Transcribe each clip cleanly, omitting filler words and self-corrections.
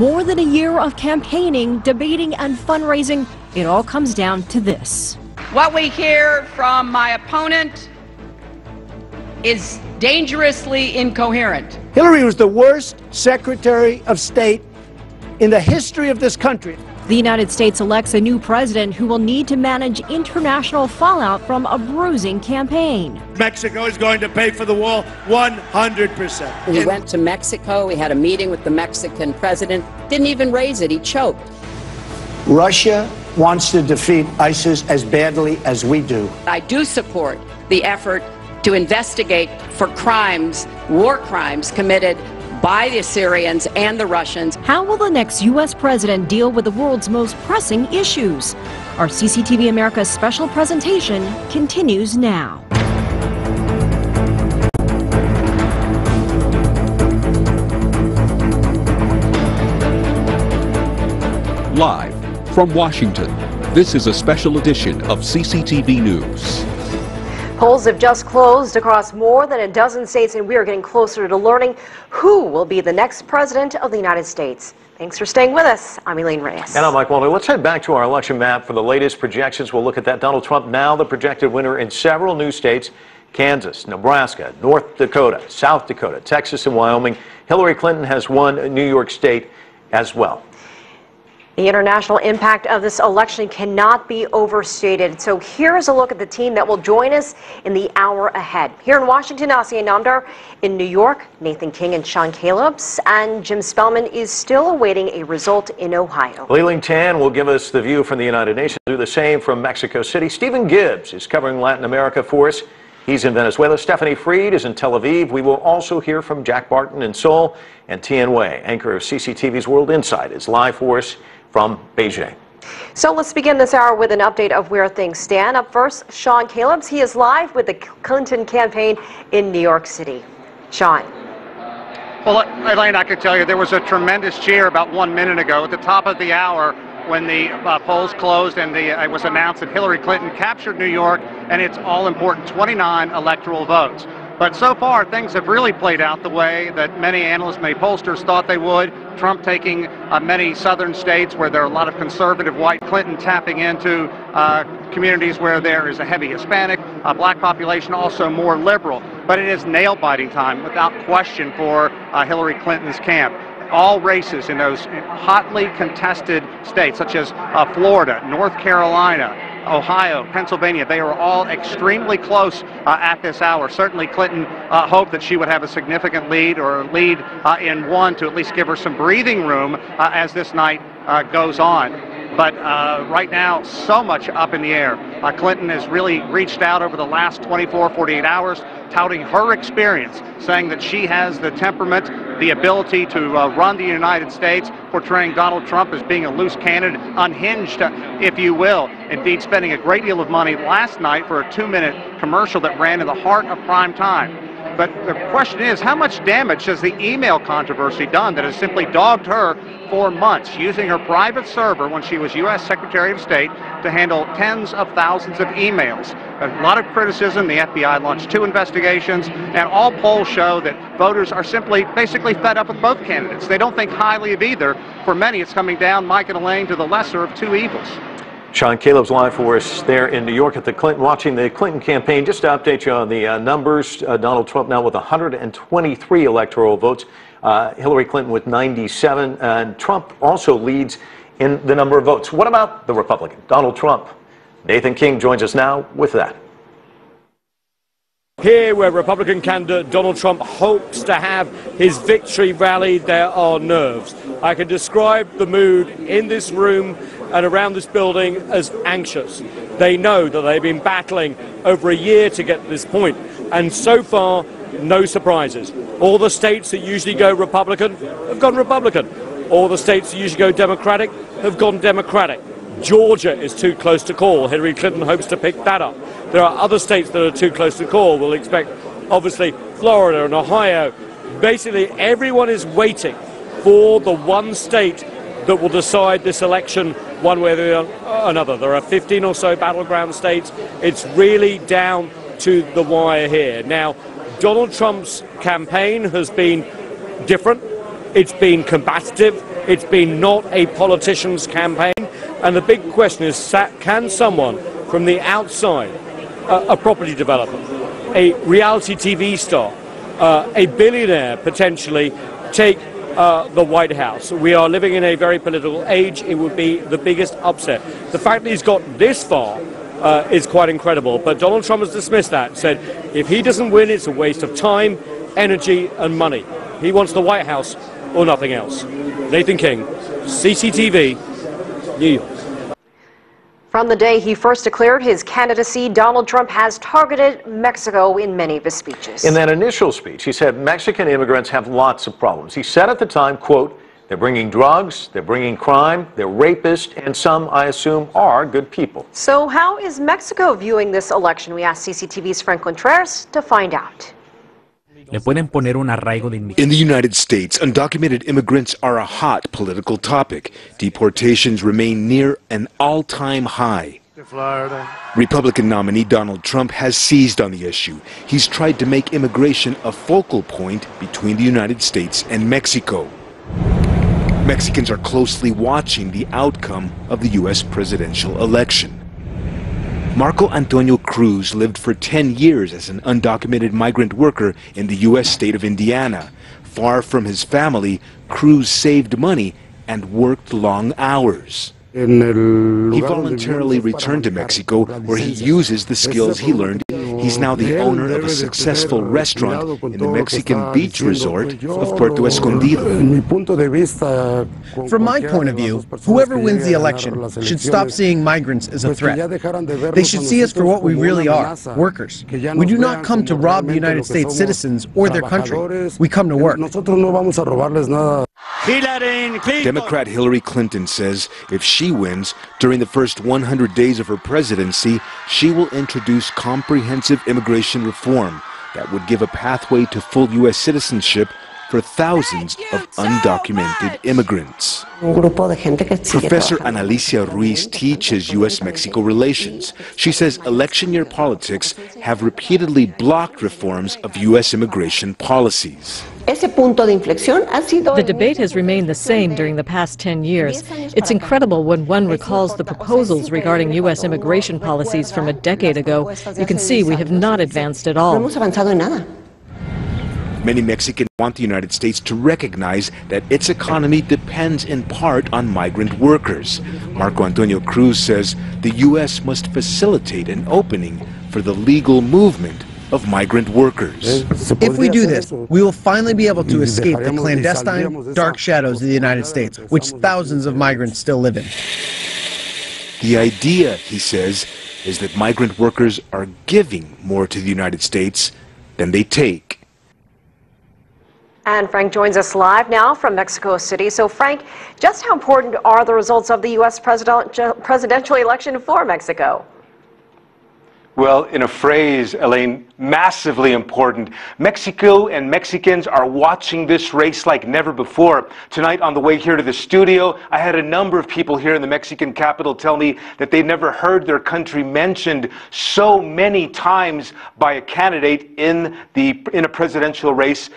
More than a year of campaigning, debating, and fundraising, it all comes down to this. What we hear from my opponent is dangerously incoherent. Hillary was the worst Secretary of State in the history of this country. The United States elects a new president who will need to manage international fallout from a bruising campaign. Mexico is going to pay for the wall 100%. We went to Mexico. We had a meeting with the Mexican president. Didn't even raise it. He choked. Russia wants to defeat ISIS as badly as we do. I do support the effort to investigate for crimes, war crimes committed by the Syrians and the Russians. How will the next U.S. president deal with the world's most pressing issues? Our CCTV America special presentation continues now. Live from Washington, this is a special edition of CCTV News. Polls have just closed across more than a dozen states, and we are getting closer to learning who will be the next president of the United States. Thanks for staying with us. I'm Elaine Reyes. And I'm Mike Walter. Let's head back to our election map for the latest projections. We'll look at that. Donald Trump now the projected winner in several new states: Kansas, Nebraska, North Dakota, South Dakota, Texas, and Wyoming. Hillary Clinton has won New York State as well. The international impact of this election cannot be overstated. So here's a look at the team that will join us in the hour ahead. Here in Washington, Asiya Namdar. In New York, Nathan King and Sean Calebs. And Jim Spellman is still awaiting a result in Ohio. Li-Ling Tan will give us the view from the United Nations. Do the same from Mexico City. Stephen Gibbs is covering Latin America for us. He's in Venezuela. Stephanie Freed is in Tel Aviv. We will also hear from Jack Barton in Seoul. And Tien Wei, anchor of CCTV's World Insight, is live for us from Beijing. So let's begin this hour with an update of where things stand. Up first, Sean Calebs. He is live with the Clinton campaign in New York City. Sean. Well, Elaine, I can tell you there was a tremendous cheer about 1 minute ago at the top of the hour when the polls closed and it was announced that Hillary Clinton captured New York and its all-important 29 electoral votes. But so far, things have really played out the way that many analysts, many pollsters thought they would. Trump taking many southern states where there are a lot of conservative white, Clinton tapping into communities where there is a heavy Hispanic, black population, also more liberal. But it is nail-biting time, without question, for Hillary Clinton's camp. All races in those hotly contested states, such as Florida, North Carolina, Ohio, Pennsylvania, they are all extremely close at this hour. Certainly Clinton hoped that she would have a significant lead or a lead in one to at least give her some breathing room as this night goes on. But right now, so much up in the air. Clinton has really reached out over the last 24, 48 hours, touting her experience, saying that she has the temperament, the ability to run the United States, portraying Donald Trump as being a loose cannon, unhinged, if you will. Indeed, spending a great deal of money last night for a 2-minute commercial that ran in the heart of prime time. But the question is, how much damage has the email controversy done that has simply dogged her for months, using her private server when she was U.S. Secretary of State to handle tens of thousands of emails? A lot of criticism. The FBI launched 2 investigations, and all polls show that voters are basically fed up with both candidates. They don't think highly of either. For many, it's coming down, Mike and Elaine, to the lesser of 2 evils. Sean Caleb's live for us there in New York at the Clinton, watching the Clinton campaign. Just to update you on the numbers, Donald Trump now with 123 electoral votes, Hillary Clinton with 97, and Trump also leads in the number of votes. What about the Republican, Donald Trump? Nathan King joins us now with that. Here, where Republican candidate Donald Trump hopes to have his victory rally, there are nerves. I can describe the mood in this room and around this building as anxious. They know that they've been battling over a year to get to this point, and so far, no surprises. All the states that usually go Republican have gone Republican. All the states that usually go Democratic have gone Democratic. Georgia is too close to call. Hillary Clinton hopes to pick that up. There are other states that are too close to call. We'll expect, obviously, Florida and Ohio. Basically, everyone is waiting for the one state that will decide this election one way or another. There are 15 or so battleground states. It's really down to the wire here. Now, Donald Trump's campaign has been different. It's been combative. It's been not a politician's campaign. And the big question is, can someone from the outside, a property developer, a reality TV star, a billionaire potentially, take the White House? We are living in a very political age. It would be the biggest upset. The fact that he's got this far is quite incredible. But Donald Trump has dismissed that, said if he doesn't win, it's a waste of time, energy, and money. He wants the White House or nothing else. Nathan King, CCTV, New York. From the day he first declared his candidacy, Donald Trump has targeted Mexico in many of his speeches. In that initial speech, he said Mexican immigrants have lots of problems. He said at the time, quote, they're bringing drugs, they're bringing crime, they're rapists, and some, I assume, are good people. So how is Mexico viewing this election? We asked CCTV's Frank Contreras to find out. In the United States, undocumented immigrants are a hot political topic. Deportations remain near an all-time high. Republican nominee Donald Trump has seized on the issue. He's tried to make immigration a focal point between the United States and Mexico. Mexicans are closely watching the outcome of the U.S. presidential election. Marco Antonio Cruz lived for 10 years as an undocumented migrant worker in the U.S. state of Indiana. Far from his family, Cruz saved money and worked long hours. He voluntarily returned to Mexico, where he uses the skills he learned. He's now the owner of a successful restaurant in the Mexican beach resort of Puerto Escondido. From my point of view, whoever wins the election should stop seeing migrants as a threat. They should see us for what we really are, workers. We do not come to rob the United States citizens or their country. We come to work. Democrat Hillary Clinton says if she wins, during the first 100 days of her presidency, she will introduce comprehensive immigration reform that would give a pathway to full U.S. citizenship for thousands of undocumented immigrants. Professor Analicia Ruiz teaches U.S.-Mexico relations. She says election year politics have repeatedly blocked reforms of U.S. immigration policies. The debate has remained the same during the past 10 years. It's incredible when one recalls the proposals regarding U.S. immigration policies from a decade ago. You can see we have not advanced at all. Many Mexicans want the United States to recognize that its economy depends in part on migrant workers. Marco Antonio Cruz says the U.S. must facilitate an opening for the legal movement of migrant workers. If we do this, we will finally be able to escape the clandestine, dark shadows of the United States, which thousands of migrants still live in. The idea, he says, is that migrant workers are giving more to the United States than they take. And Frank joins us live now from Mexico City. So Frank, just how important are the results of the U.S. presidential election for Mexico? Well, in a phrase, Elaine, massively important. Mexico and Mexicans are watching this race like never before. Tonight on the way here to the studio, I had a number of people here in the Mexican capital tell me that they'd never heard their country mentioned so many times by a candidate in a presidential race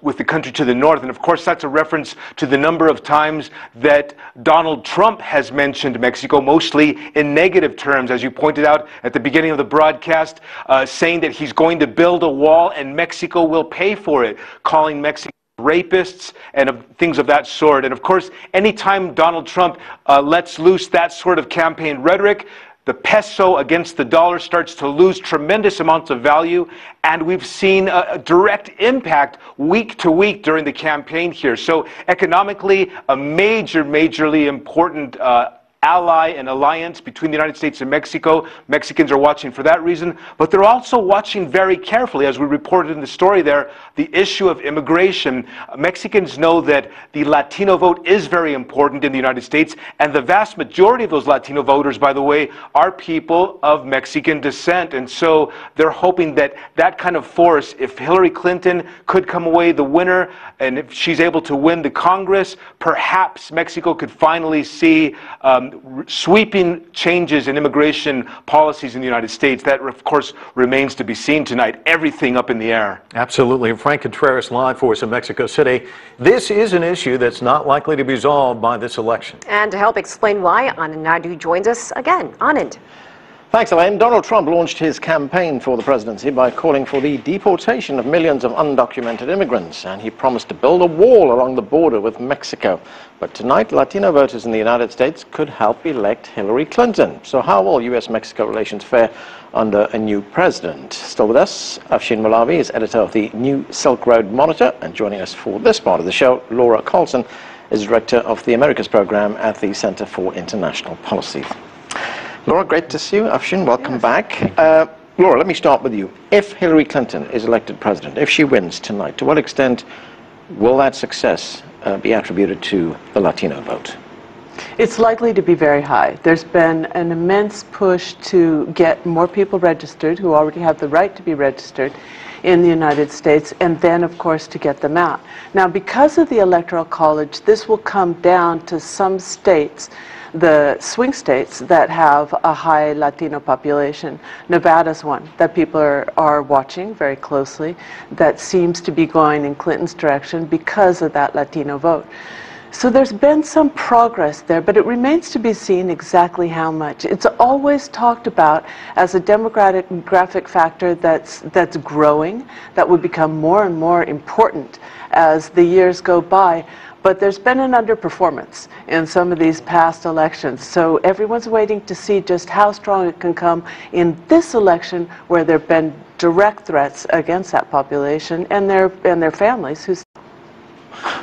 with the country to the north. And of course, that's a reference to the number of times that Donald Trump has mentioned Mexico, mostly in negative terms, as you pointed out at the beginning of the broadcast, saying that he's going to build a wall and Mexico will pay for it, calling Mexico rapists and things of that sort. And of course, anytime Donald Trump lets loose that sort of campaign rhetoric, the peso against the dollar starts to lose tremendous amounts of value, and we've seen a direct impact week to week during the campaign here. So economically, a majorly important ally and alliance between the United States and Mexico. Mexicans are watching for that reason, but they're also watching very carefully, as we reported in the story there, the issue of immigration. Mexicans know that the Latino vote is very important in the United States, and the vast majority of those Latino voters, by the way, are people of Mexican descent. And so they're hoping that that kind of force, if Hillary Clinton could come away the winner, and if she's able to win the Congress, perhaps Mexico could finally see sweeping changes in immigration policies in the United States. That, of course, remains to be seen tonight. Everything up in the air. Absolutely. Frank Contreras live for us in Mexico City. This is an issue that's not likely to be resolved by this election. And to help explain why, Anand Naidu joins us again. Anand. Thanks, Elaine. Donald Trump launched his campaign for the presidency by calling for the deportation of millions of undocumented immigrants, and he promised to build a wall along the border with Mexico. But tonight, Latino voters in the United States could help elect Hillary Clinton. So how will U.S.-Mexico relations fare under a new president? Still with us, Afshin Malavi is editor of the New Silk Road Monitor, and joining us for this part of the show, Laura Colson is director of the Americas program at the Center for International Policy. Laura, great to see you. Afshin, welcome back. Laura, let me start with you. If Hillary Clinton is elected president, if she wins tonight, to what extent will that success be attributed to the Latino vote? It's likely to be very high. There's been an immense push to get more people registered who already have the right to be registered in the United States, and then, of course, to get them out. Now, because of the Electoral College, this will come down to some states, the swing states that have a high Latino population. Nevada's one that people are watching very closely, that seems to be going in Clinton's direction because of that Latino vote. So there's been some progress there, but it remains to be seen exactly how much. It's always talked about as a demographic factor that's growing, that would become more and more important as the years go by. But there's been an underperformance in some of these past elections. So everyone's waiting to see just how strong it can come in this election, where there have been direct threats against that population and their families who.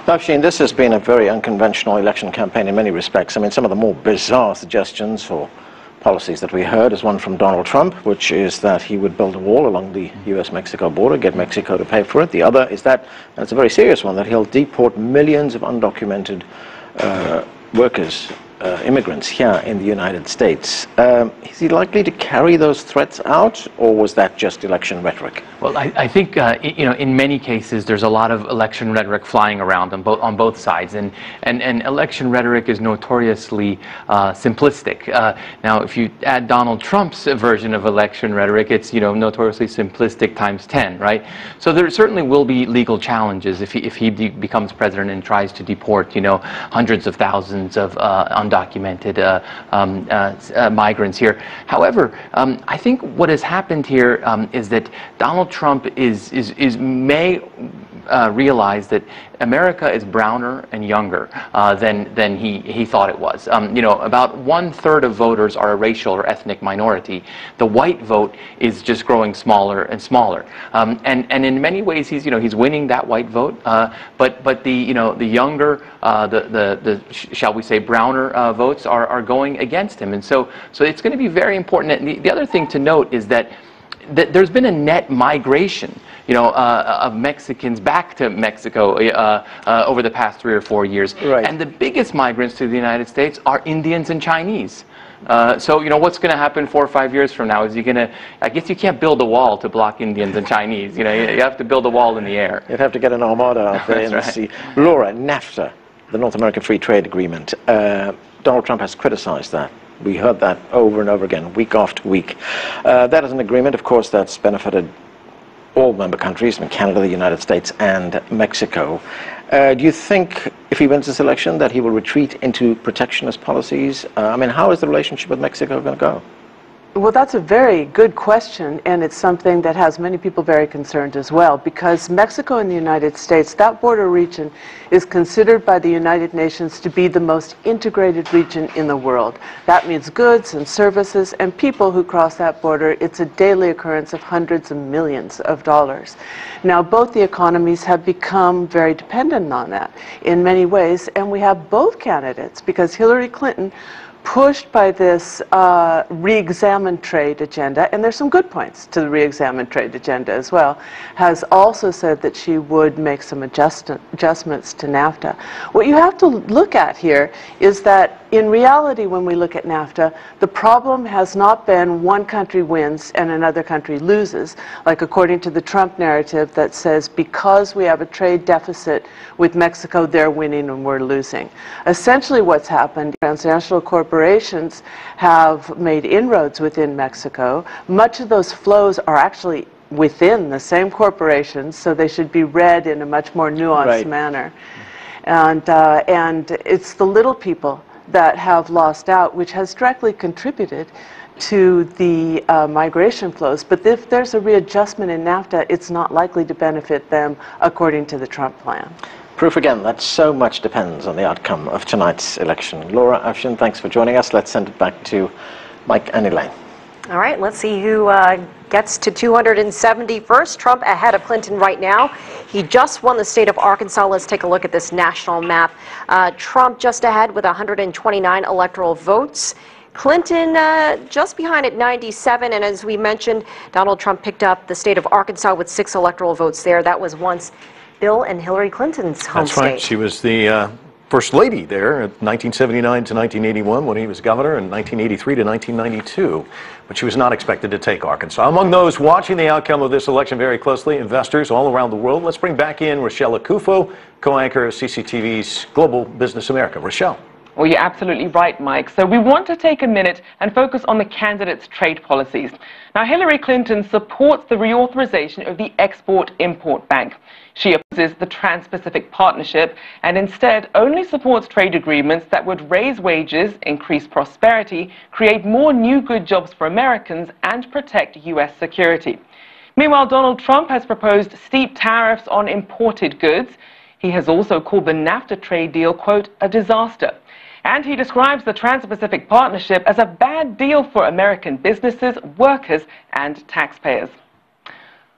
Afshin, this has been a very unconventional election campaign in many respects. I mean, some of the more bizarre suggestions for policies that we heard is one from Donald Trump, which is that he would build a wall along the U.S.-Mexico border, get Mexico to pay for it. The other is that, and it's a very serious one, that he'll deport millions of undocumented workers, immigrants here in the United States. Is he likely to carry those threats out, or was that just election rhetoric? Well, I think in many cases there's a lot of election rhetoric flying around on both sides, and election rhetoric is notoriously simplistic. Now, if you add Donald Trump's version of election rhetoric, it's notoriously simplistic times 10, right? So there certainly will be legal challenges if he becomes president and tries to deport hundreds of thousands of undocumented migrants here. However, I think what has happened here is that Donald Trump may realize that America is browner and younger than he thought it was. About 1/3 of voters are a racial or ethnic minority. The white vote is just growing smaller and smaller, and in many ways he's winning that white vote. But the younger, shall we say browner votes are going against him, and so it's going to be very important. And the other thing to note is that there's been a net migration, of Mexicans back to Mexico over the past 3 or 4 years. Right. And the biggest migrants to the United States are Indians and Chinese. So what's going to happen 4 or 5 years from now? Is he going to? I guess you can't build a wall to block Indians and Chinese. You have to build a wall in the air. You'd have to get an armada out there in the sea. Laura, NAFTA, the North American Free Trade Agreement. Donald Trump has criticized that. We heard that over and over again, week after week. That is an agreement, of course, that's benefited all member countries, Canada, the United States, and Mexico. Do you think, if he wins this election, that he will retreat into protectionist policies? How is the relationship with Mexico going to go? Well, that's a very good question, and it's something that has many people very concerned as well, because Mexico and the United States, that border region is considered by the United Nations to be the most integrated region in the world. That means goods and services and people who cross that border. It's a daily occurrence of hundreds of millions of dollars. Now, both the economies have become very dependent on that in many ways, and we have both candidates, because Hillary Clinton, pushed by this re-examine trade agenda, and there's some good points to the re-examine trade agenda as well, has also said that she would make some adjustments to NAFTA. What you have to look at here is that in reality, when we look at NAFTA, the problem has not been one country wins and another country loses, like according to the Trump narrative that says because we have a trade deficit with Mexico, they're winning and we're losing. Essentially what's happened, transnational corporations have made inroads within Mexico. Much of those flows are actually within the same corporations, so they should be read in a much more nuanced manner. And it's the little people that have lost out, which has directly contributed to the migration flows. But if there's a readjustment in NAFTA, it's not likely to benefit them according to the Trump plan. Proof again that so much depends on the outcome of tonight's election. Laura Afshin, thanks for joining us. Let's send it back to Mike and Elaine. All right, let's see who gets to 271st. Trump ahead of Clinton right now. He just won the state of Arkansas. Let's take a look at this national map. Trump just ahead with 129 electoral votes. Clinton just behind at 97. And as we mentioned, Donald Trump picked up the state of Arkansas with 6 electoral votes there. That was once Bill and Hillary Clinton's home state. That's right. She was the First Lady there, 1979 to 1981 when he was governor, and 1983 to 1992. But she was not expected to take Arkansas. Among those watching the outcome of this election very closely, investors all around the world. Let's bring back in Rochelle Akufo, co-anchor of CCTV's Global Business America. Rochelle. Well, you're absolutely right, Mike. So we want to take a minute and focus on the candidates' trade policies. Now, Hillary Clinton supports the reauthorization of the Export-Import Bank. She opposes the Trans-Pacific Partnership and instead only supports trade agreements that would raise wages, increase prosperity, create more new good jobs for Americans, and protect U.S. security. Meanwhile, Donald Trump has proposed steep tariffs on imported goods. He has also called the NAFTA trade deal, quote, a disaster. And he describes the Trans-Pacific Partnership as a bad deal for American businesses, workers, and taxpayers.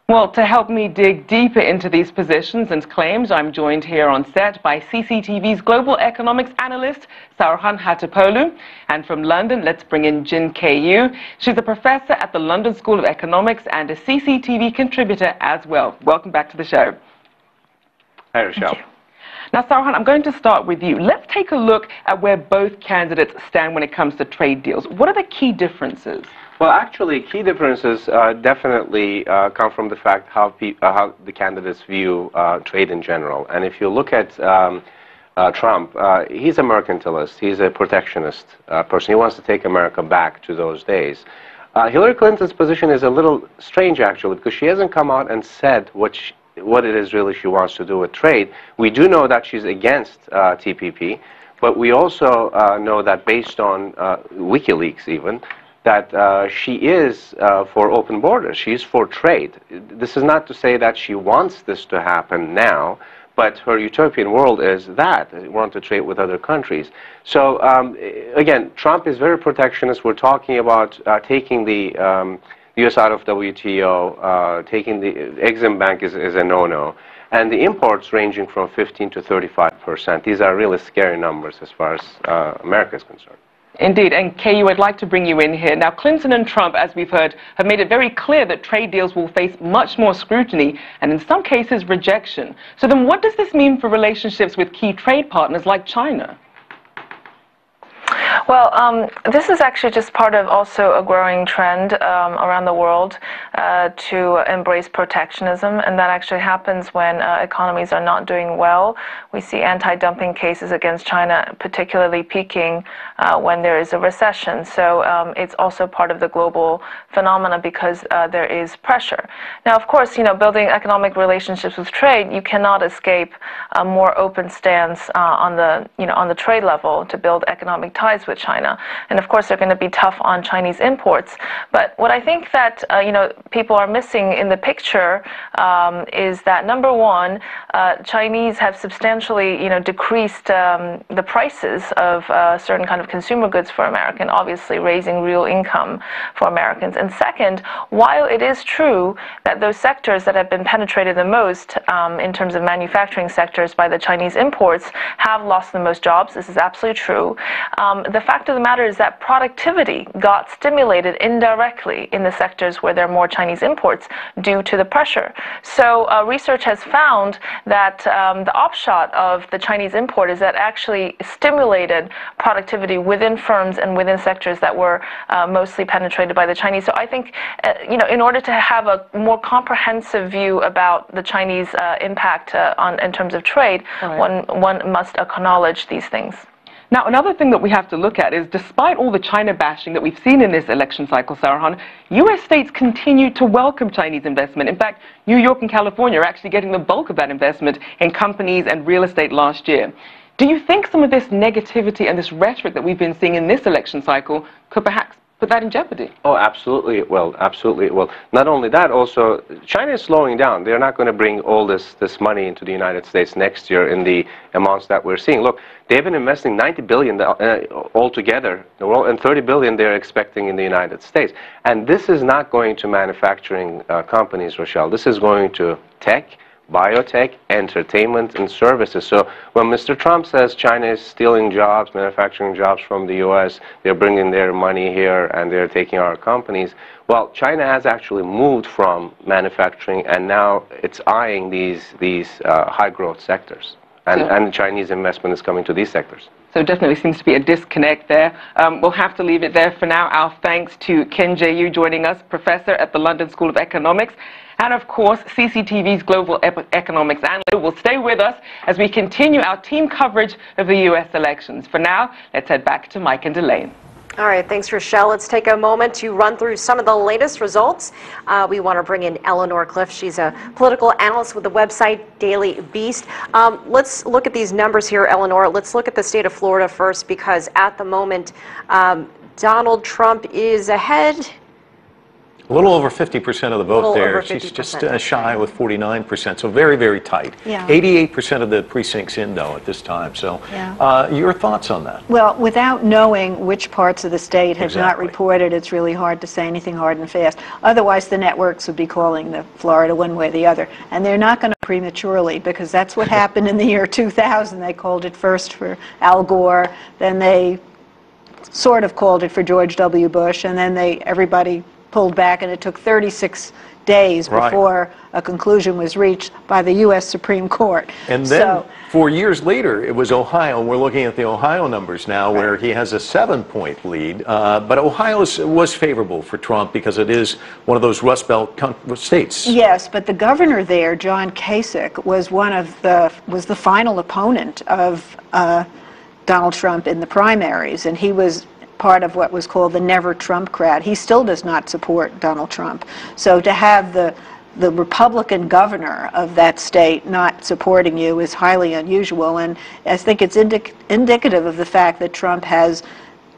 Well, to help me dig deeper into these positions and claims, I'm joined here on set by CCTV's global economics analyst, Saruhan Hatipolu. And from London, let's bring in Jin Ku. She's a professor at the London School of Economics and a CCTV contributor as well. Welcome back to the show. Hi, Rochelle. Now, Saruhan, I'm going to start with you. Let's take a look at where both candidates stand when it comes to trade deals. What are the key differences? Well, actually, key differences definitely come from the fact how the candidates view trade in general. And if you look at Trump, he's a mercantilist. He's a protectionist person. He wants to take America back to those days. Hillary Clinton's position is a little strange, actually, because she hasn't come out and said what it is really she wants to do with trade. We do know that she's against TPP, but we also know that based on WikiLeaks even, that she is for open borders. She's for trade. This is not to say that she wants this to happen now, but her utopian world is that we want to trade with other countries. So again, Trump is very protectionist. We're talking about taking the U.S. out of WTO, taking the Exim Bank is a no-no, and the imports ranging from 15% to 35%. These are really scary numbers as far as America is concerned. Indeed, and KU, I'd like to bring you in here. Now, Clinton and Trump, as we've heard, have made it very clear that trade deals will face much more scrutiny and in some cases rejection. So then what does this mean for relationships with key trade partners like China? Well, this is actually just part of also a growing trend around the world to embrace protectionism, and that actually happens when economies are not doing well. We see anti-dumping cases against China particularly peaking when there is a recession. So it's also part of the global phenomena because there is pressure. Now, of course, building economic relationships with trade, you cannot escape a more open stance on the trade level to build economic ties with China. And of course, they're going to be tough on Chinese imports. But what I think that people are missing in the picture is that, number one, Chinese have substantially decreased the prices of certain kind of consumer goods for Americans, obviously raising real income for Americans. And second, while it is true that those sectors that have been penetrated the most in terms of manufacturing sectors by the Chinese imports have lost the most jobs, this is absolutely true. The fact of the matter is that productivity got stimulated indirectly in the sectors where there are more Chinese imports due to the pressure. So research has found that the upshot of the Chinese import is that actually stimulated productivity within firms and within sectors that were mostly penetrated by the Chinese. So I think, in order to have a more comprehensive view about the Chinese impact in terms of trade, one must acknowledge these things. Now, another thing that we have to look at is, despite all the China bashing that we've seen in this election cycle, Sarahan, U.S. states continue to welcome Chinese investment. In fact, New York and California are actually getting the bulk of that investment in companies and real estate last year. Do you think some of this negativity and this rhetoric that we've been seeing in this election cycle could perhaps put that in jeopardy? Oh, absolutely it will. Absolutely it will. Not only that, also, China is slowing down. They're not going to bring all this money into the United States next year in the amounts that we're seeing. Look, they've been investing $90 billion altogether in the world, and $30 billion they're expecting in the United States. And this is not going to manufacturing companies, Rochelle. This is going to tech, biotech, entertainment, and services. So when Mr. Trump says China is stealing jobs, manufacturing jobs from the U.S., they're bringing their money here and they're taking our companies, well, China has actually moved from manufacturing, and now it's eyeing these high-growth sectors. And Chinese investment is coming to these sectors. So it definitely seems to be a disconnect there. We'll have to leave it there for now. Our thanks to Ken Jae-yu joining us, professor at the London School of Economics, and of course, CCTV's global economics analyst, who will stay with us as we continue our team coverage of the U.S. elections. For now, let's head back to Mike and Elaine. All right, thanks, Rochelle. Let's take a moment to run through some of the latest results. We want to bring in Eleanor Cliff. She's a political analyst with the website Daily Beast. Let's look at these numbers here, Eleanor. Let's look at the state of Florida first, because at the moment, Donald Trump is ahead. A little over 50% of the vote there. She's just shy with 49%, so very, very tight. Yeah. 88% of the precincts in, though, at this time. So your thoughts on that? Well, without knowing which parts of the state have not reported, it's really hard to say anything hard and fast. Otherwise, the networks would be calling the Florida one way or the other. And they're not going to prematurely, because that's what happened in the year 2000. They called it first for Al Gore, then they sort of called it for George W. Bush, and then everybody pulled back, and it took 36 days before a conclusion was reached by the U.S. Supreme Court. And then 4 years later, it was Ohio. We're looking at the Ohio numbers now, where he has a 7-point lead. But Ohio was favorable for Trump because it is one of those Rust Belt states. Yes, but the governor there, John Kasich, was the final opponent of Donald Trump in the primaries, and he was part of what was called the Never Trump crowd. He still does not support Donald Trump. So to have the Republican governor of that state not supporting you is highly unusual, and I think it's indicative of the fact that Trump has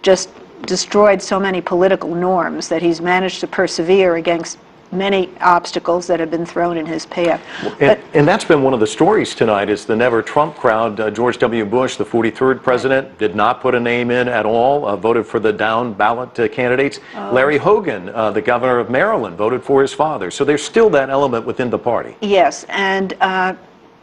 just destroyed so many political norms that he's managed to persevere against many obstacles that have been thrown in his path. And that's been one of the stories tonight, is the Never Trump crowd. George W. Bush, the 43rd president, did not put a name in at all, voted for the down ballot candidates. Larry Hogan, the governor of Maryland, voted for his father. So there's still that element within the party. Yes, and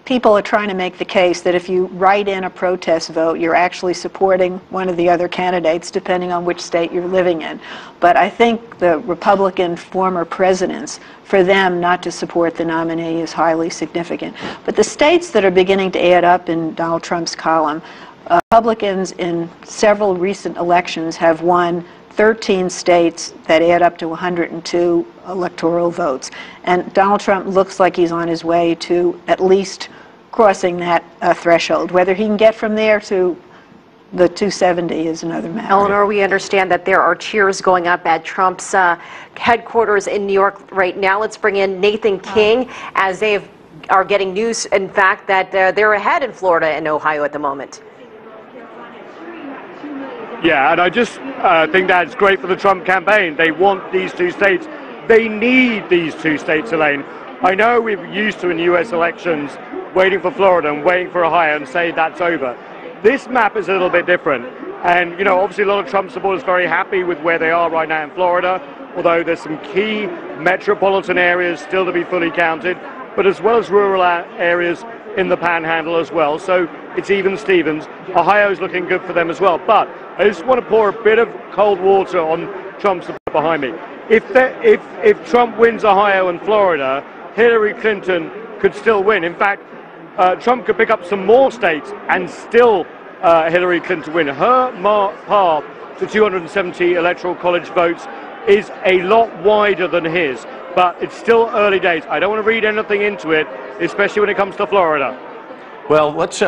people are trying to make the case that if you write in a protest vote, you're actually supporting one of the other candidates, depending on which state you're living in. But I think the Republican former presidents, for them not to support the nominee is highly significant. But the states that are beginning to add up in Donald Trump's column, Republicans in several recent elections have won 13 states that add up to 102 electoral votes. And Donald Trump looks like he's on his way to at least crossing that threshold. Whether he can get from there to the 270 is another matter. Eleanor, we understand that there are cheers going up at Trump's headquarters in New York right now. Let's bring in Nathan King, as they are getting news, in fact, that they're ahead in Florida and Ohio at the moment. Yeah, and I just think that's great for the Trump campaign. They want these two states. They need these two states, Elaine. I know we're used to in U.S. elections waiting for Florida and waiting for Ohio and say that's over. This map is a little bit different. And, you know, obviously a lot of Trump supporters are very happy with where they are right now in Florida, although there's some key metropolitan areas still to be fully counted, but as well as rural areas in the Panhandle as well. So it's even Stevens. Ohio's looking good for them as well. But I just want to pour a bit of cold water on Trump's behind me. If Trump wins Ohio and Florida, Hillary Clinton could still win. In fact, Trump could pick up some more states and still Hillary Clinton win. Her path to 270 electoral college votes is a lot wider than his, but it's still early days. I don't want to read anything into it, especially when it comes to Florida. Well, let's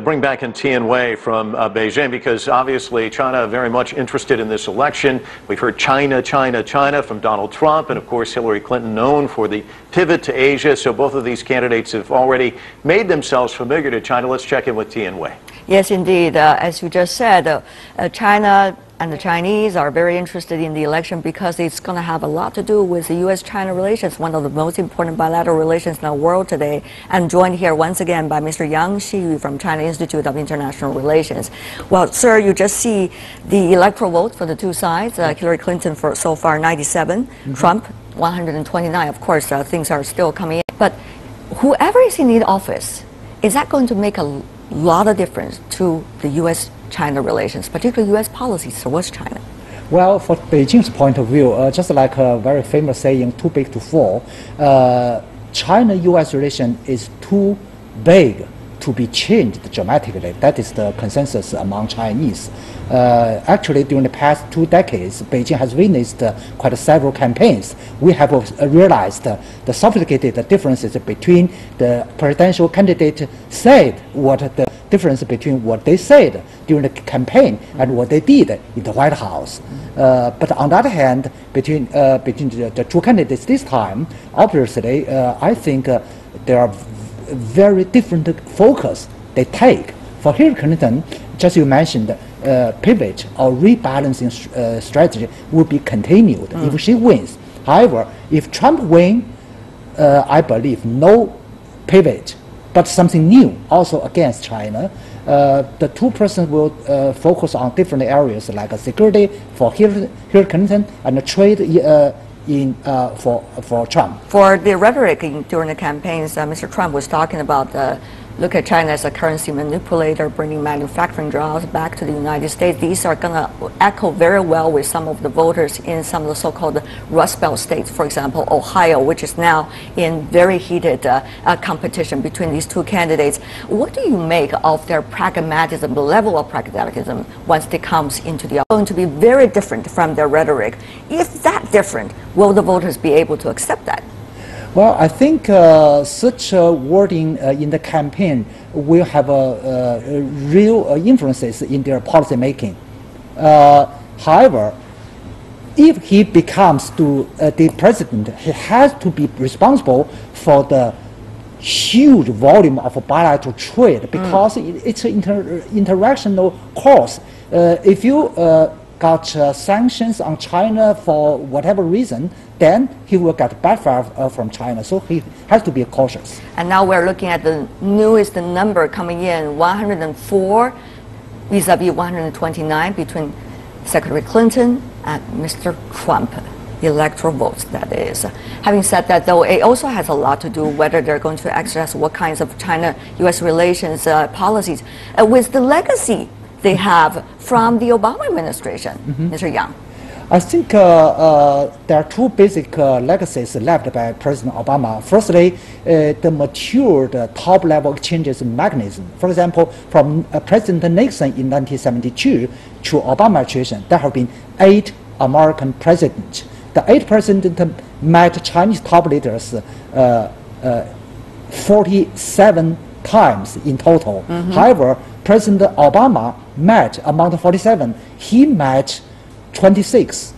bring back in Tian Wei from Beijing, because obviously China very much interested in this election. We've heard China, China, China from Donald Trump, and of course Hillary Clinton, known for the pivot to Asia. So both of these candidates have already made themselves familiar to China. Let's check in with Tian Wei. Yes, indeed. As you just said, China and the Chinese are very interested in the election because it's going to have a lot to do with the U.S.-China relations, one of the most important bilateral relations in the world today. I'm joined here once again by Mr. Yang Xiyu from China Institute of International Relations. Well, sir, you just see the electoral vote for the two sides. Hillary Clinton for so far 97, Trump 129. Of course, things are still coming in. But whoever is in the office, is that going to make a lot of difference to the U.S.-China relations, particularly U.S. policies towards China? Well, for Beijing's point of view, just like a very famous saying, too big to fall, China-U.S. relation is too big to be changed dramatically. That is the consensus among Chinese. Actually, during the past 2 decades, Beijing has witnessed quite several campaigns. We have realized the sophisticated differences between the presidential candidate said, what the difference between what they said during the campaign and what they did in the White House. But on the other hand, between the two candidates this time, obviously, I think there are very different focus they take. For Hillary Clinton, just you mentioned, pivot or rebalancing strategy will be continued if she wins. However, if Trump wins, I believe no pivot, but something new also against China. The two persons will focus on different areas like security for Hillary Clinton and trade for Trump. For the rhetoric during the campaigns, Mr. Trump was talking about look at China as a currency manipulator, bringing manufacturing jobs back to the United States. These are going to echo very well with some of the voters in some of the so-called Rust Belt states, for example, Ohio, which is now in very heated competition between these two candidates. What do you make of their pragmatism, the level of pragmatism, once it comes into the going to be very different from their rhetoric? If that different, will the voters be able to accept that? Well, I think such wording in the campaign will have real influences in their policy making. However, if he becomes the president, he has to be responsible for the huge volume of bilateral trade because it's an international course. If you got sanctions on China for whatever reason, then he will get backfire from China. So he has to be cautious. And now we're looking at the newest number coming in, 104 vis-a-vis 129 between Secretary Clinton and Mr. Trump. Electoral votes, that is. Having said that, though, it also has a lot to do whether they're going to exercise what kinds of China-U.S. relations policies with the legacy they have from the Obama administration. Mr. Yang. I think there are two basic legacies left by President Obama. Firstly, the matured top-level exchanges mechanism. For example, from President Nixon in 1972 to Obama administration, there have been 8 American presidents. The 8 presidents met Chinese top leaders 47 times in total. However, President Obama met, among the 47, he met 26.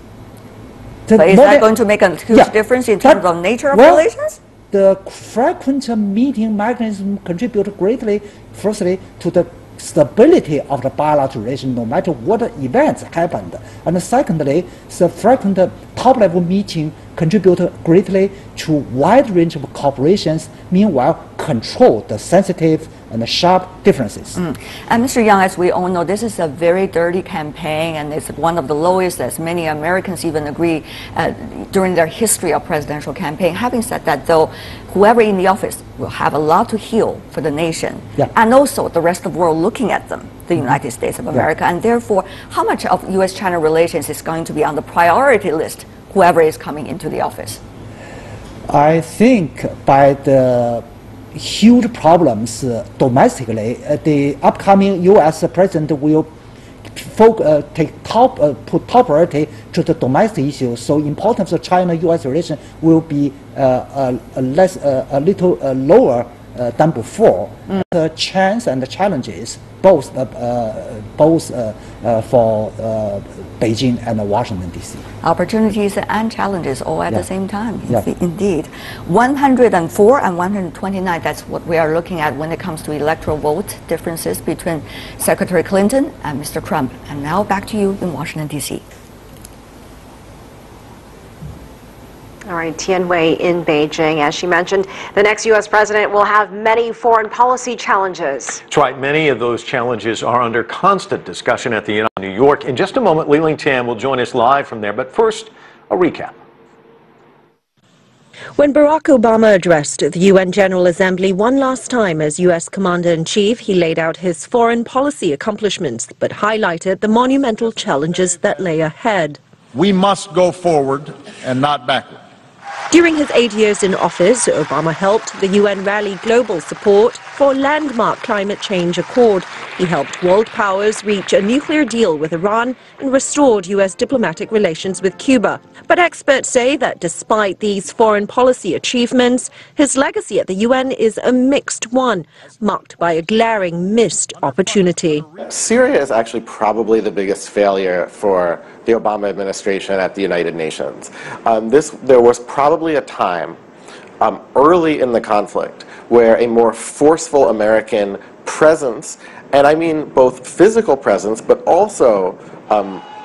But is that going to make a huge difference in terms of nature of relations? The frequent meeting mechanism contribute greatly, firstly, to the stability of the bilateral relation, no matter what events happened. And secondly, the frequent top-level meeting contribute greatly to wide range of corporations, meanwhile control the sensitive and sharp differences. And Mr. Yang, as we all know, this is a very dirty campaign, and it's one of the lowest, as many Americans even agree, during their history of presidential campaign. Having said that, though, whoever in the office will have a lot to heal for the nation, and also the rest of the world looking at them, the United States of America, and therefore, how much of U.S.-China relations is going to be on the priority list, whoever is coming into the office? I think by the huge problems domestically, the upcoming U.S. president will put top priority to the domestic issues. So importance of China-U.S. relation will be a little lower than before. The chance and the challenges both for Beijing and Washington D.C. Opportunities and challenges all at the same time. Indeed, 104 and 129. That's what we are looking at when it comes to electoral vote differences between Secretary Clinton and Mr. Trump. And now back to you in Washington D.C. All right, Tianwei in Beijing. As she mentioned, the next U.S. president will have many foreign policy challenges. That's right. Many of those challenges are under constant discussion at the New York. In just a moment, Li-Ling Tan will join us live from there. But first, a recap. When Barack Obama addressed the UN General Assembly one last time as U.S. Commander-in-Chief, he laid out his foreign policy accomplishments, but highlighted the monumental challenges that lay ahead. We must go forward and not backward. During his 8 years in office, Obama helped the UN rally global support for a landmark climate change accord. He helped world powers reach a nuclear deal with Iran and restored U.S. diplomatic relations with Cuba. But experts say that despite these foreign policy achievements, his legacy at the UN is a mixed one, marked by a glaring missed opportunity. Syria is actually probably the biggest failure for the Obama administration at the United Nations. There was probably a time early in the conflict where a more forceful American presence, and I mean both physical presence but also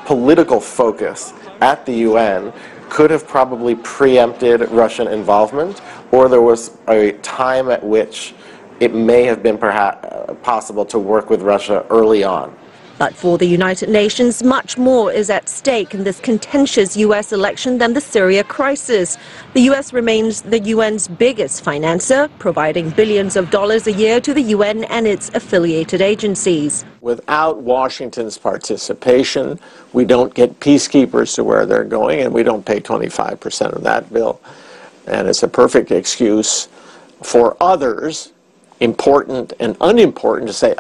political focus at the UN, could have probably preempted Russian involvement, or there was a time at which it may have been perhaps possible to work with Russia early on. But for the United Nations, much more is at stake in this contentious U.S. election than the Syria crisis. The U.S. remains the UN's biggest financer, providing billions of dollars a year to the UN and its affiliated agencies. Without Washington's participation, we don't get peacekeepers to where they're going, and we don't pay 25% of that bill. And it's a perfect excuse for others, important and unimportant, to say,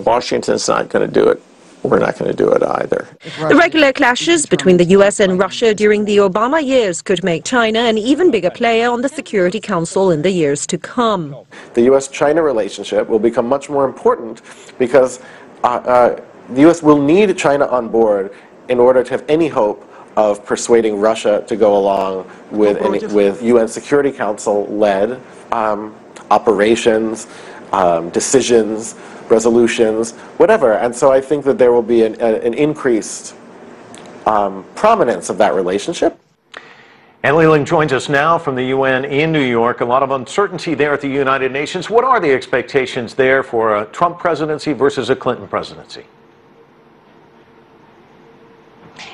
Washington's not going to do it. We're not going to do it either. The regular clashes between the U.S. and Russia during the Obama years could make China an even bigger player on the Security Council in the years to come. The U.S.-China relationship will become much more important because the U.S. will need China on board in order to have any hope of persuading Russia to go along with UN Security Council-led operations, decisions, resolutions, whatever. And so I think that there will be an increased prominence of that relationship. And Li-Ling joins us now from the UN in New York. A lot of uncertainty there at the United Nations. What are the expectations there for a Trump presidency versus a Clinton presidency?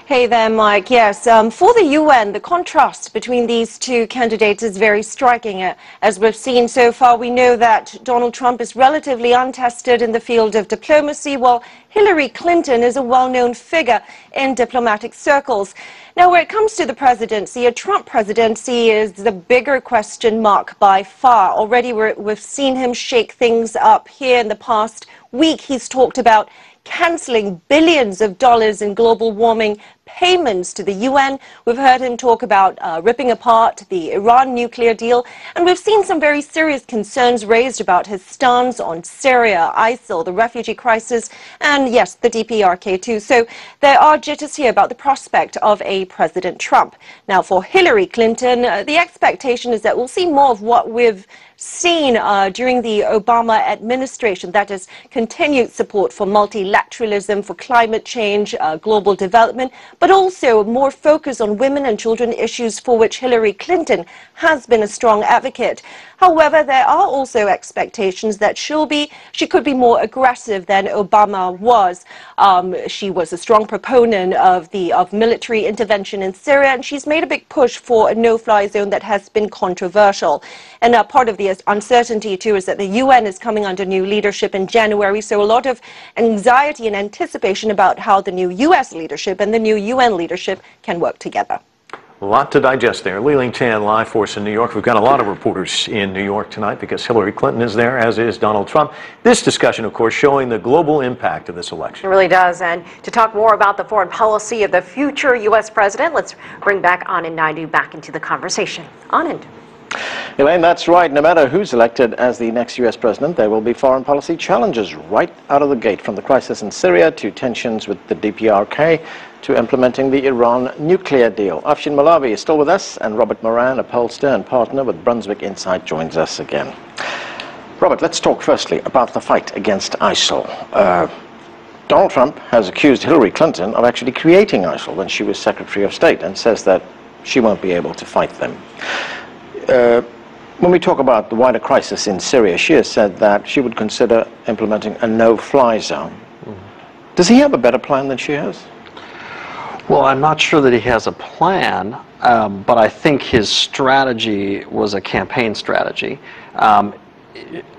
Hey there, Mike. Yes, for the UN, the contrast between these two candidates is very striking. As we've seen so far, we know that Donald Trump is relatively untested in the field of diplomacy, while Hillary Clinton is a well-known figure in diplomatic circles. Now, when it comes to the presidency, a Trump presidency is the bigger question mark by far. Already we've seen him shake things up here in the past week. He's talked about cancelling billions of dollars in global warming payments to the UN. We've heard him talk about ripping apart the Iran nuclear deal, and we've seen some very serious concerns raised about his stance on Syria, ISIL, the refugee crisis, and yes, the DPRK too. So there are jitters here about the prospect of a President Trump. Now, for Hillary Clinton, the expectation is that we'll see more of what we've seen during the Obama administration, that is continued support for multilateralism, for climate change, global development, but also more focus on women and children issues for which Hillary Clinton has been a strong advocate. However, there are also expectations that she could be more aggressive than Obama was. She was a strong proponent of military intervention in Syria, and she's made a big push for a no-fly zone that has been controversial. And part of the uncertainty too is that the UN is coming under new leadership in January, so a lot of anxiety and anticipation about how the new US leadership and the new UN leadership can work together. A lot to digest there. Li-Ling Tan live for us in New York. We've got a lot of reporters in New York tonight because Hillary Clinton is there, as is Donald Trump. This discussion, of course, showing the global impact of this election. It really does. And to talk more about the foreign policy of the future U.S. president, let's bring back Anand Naidu back into the conversation. Anand. Elaine, that's right. No matter who's elected as the next U.S. president, there will be foreign policy challenges right out of the gate, from the crisis in Syria to tensions with the DPRK to implementing the Iran nuclear deal. Afshin Malawi is still with us, and Robert Moran, a pollster and partner with Brunswick Insight, joins us again. Robert, let's talk firstly about the fight against ISIL. Donald Trump has accused Hillary Clinton of actually creating ISIL when she was Secretary of State, and says that she won't be able to fight them. When we talk about the wider crisis in Syria, she has said that she would consider implementing a no-fly zone. Does he have a better plan than she has? Well, I'm not sure that he has a plan, but I think his strategy was a campaign strategy.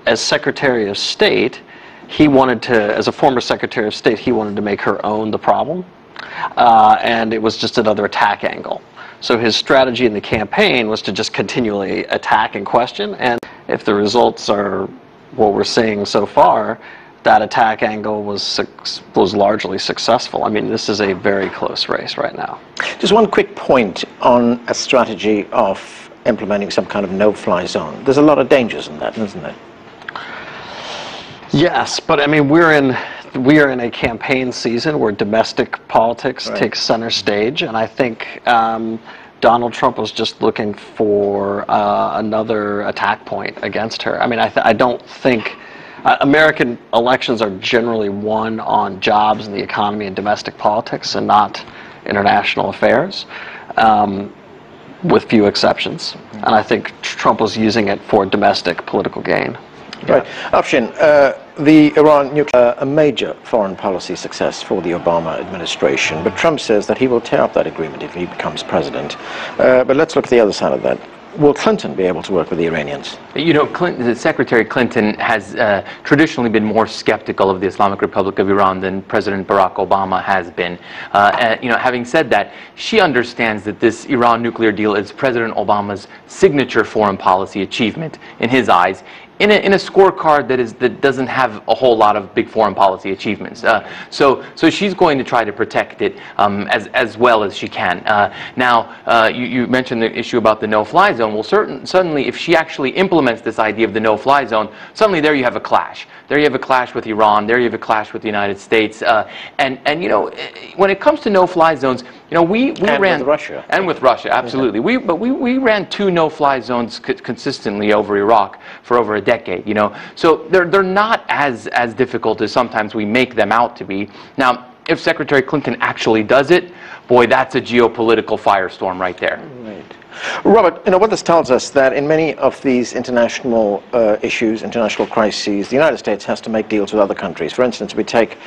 As Secretary of State, he wanted to, as a former Secretary of State, he wanted to make her own the problem, and it was just another attack angle. So his strategy in the campaign was to just continually attack and question, and if the results are what we're seeing so far, that attack angle was largely successful. I mean, this is a very close race right now. Just one quick point on a strategy of implementing some kind of no-fly zone. There's a lot of dangers in that, isn't there? Yes, but I mean, we are in a campaign season where domestic politics takes center stage, and I think Donald Trump was just looking for another attack point against her. I mean, I don't think American elections are generally won on jobs and the economy and domestic politics, and not international affairs, with few exceptions. And I think Trump was using it for domestic political gain. Right. Afshin, the Iran nuclear, a major foreign policy success for the Obama administration, but Trump says that he will tear up that agreement if he becomes president. But let's look at the other side of that. Will Clinton be able to work with the Iranians? You know, Secretary Clinton has traditionally been more skeptical of the Islamic Republic of Iran than President Barack Obama has been. You know, having said that, she understands that this Iran nuclear deal is President Obama's signature foreign policy achievement in his eyes, in a scorecard that doesn't have a whole lot of big foreign policy achievements. So she's going to try to protect it as well as she can. Now, you mentioned the issue about the no-fly zone. Well, certainly if she actually implements this idea of the no-fly zone, suddenly there you have a clash. There you have a clash with Iran. There you have a clash with the United States. And you know, when it comes to no-fly zones, you know, we ran with Russia. And with Russia, absolutely. But we ran 2 no-fly zones consistently over Iraq for over a decade. You know, so they're not as difficult as sometimes we make them out to be. Now, if Secretary Clinton actually does it, boy, that's a geopolitical firestorm right there. Right. Robert, you know, what this tells us that in many of these international issues, international crises, the United States has to make deals with other countries. For instance, we take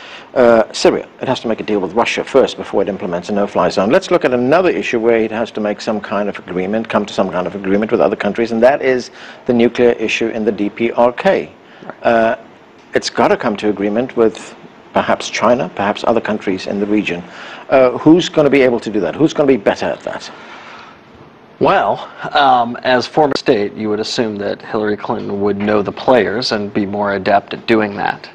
Syria. It has to make a deal with Russia first before it implements a no-fly zone. Let's look at another issue where it has to make some kind of agreement, come to some kind of agreement with other countries, and that is the nuclear issue in the DPRK. It's got to come to agreement with perhaps China, perhaps other countries in the region. Who's going to be able to do that? Who's going to be better at that? Well, as former state, you would assume that Hillary Clinton would know the players and be more adept at doing that.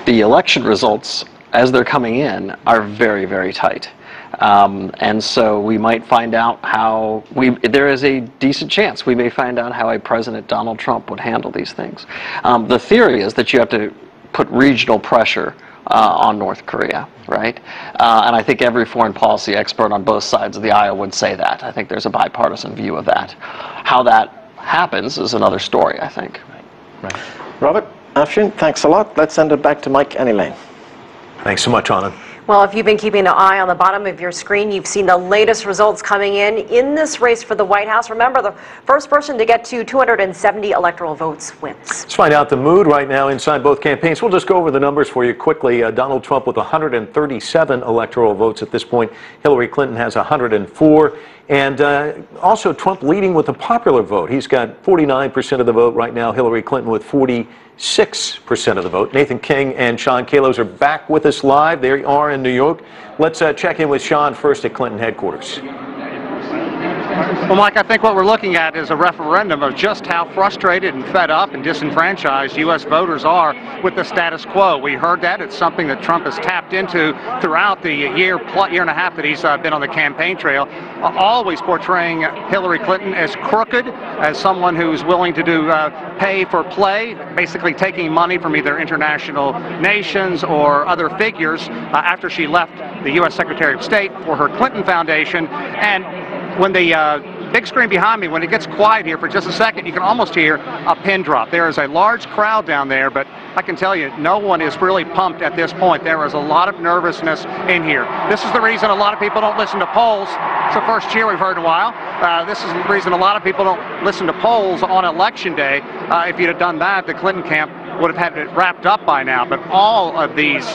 The election results, as they're coming in, are very, very tight. And so we might find out how there is a decent chance we may find out how a President Donald Trump would handle these things. The theory is that you have to put regional pressure on North Korea, right? And I think every foreign policy expert on both sides of the aisle would say that. I think there's a bipartisan view of that. How that happens is another story, I think. Robert, Afshin, thanks a lot. Let's send it back to Mike and Elaine. Thanks so much, Anand. Well, if you've been keeping an eye on the bottom of your screen, you've seen the latest results coming in this race for the White House. Remember, the first person to get to 270 electoral votes wins. Let's find out the mood right now inside both campaigns. We'll just go over the numbers for you quickly. Donald Trump with 137 electoral votes at this point. Hillary Clinton has 104. And also Trump leading with the popular vote. He's got 49% of the vote right now. Hillary Clinton with 46% of the vote. Nathan King and Sean Kalos are back with us live. They are in New York. Let's check in with Sean first at Clinton headquarters. Well, Mike, I think what we're looking at is a referendum of just how frustrated and fed up and disenfranchised U.S. voters are with the status quo. We heard that. It's something that Trump has tapped into throughout the year and a half that he's been on the campaign trail, always portraying Hillary Clinton as crooked, as someone who's willing to do pay for play, basically taking money from either international nations or other figures after she left the U.S. Secretary of State for her Clinton Foundation. And when the big screen behind me, when it gets quiet here for just a second, you can almost hear a pin drop. There is a large crowd down there, but I can tell you, no one is really pumped at this point. There is a lot of nervousness in here. This is the reason a lot of people don't listen to polls. It's the first cheer we've heard in a while. This is the reason a lot of people don't listen to polls on Election Day. If you'd have done that, the Clinton camp would have had it wrapped up by now. But all of these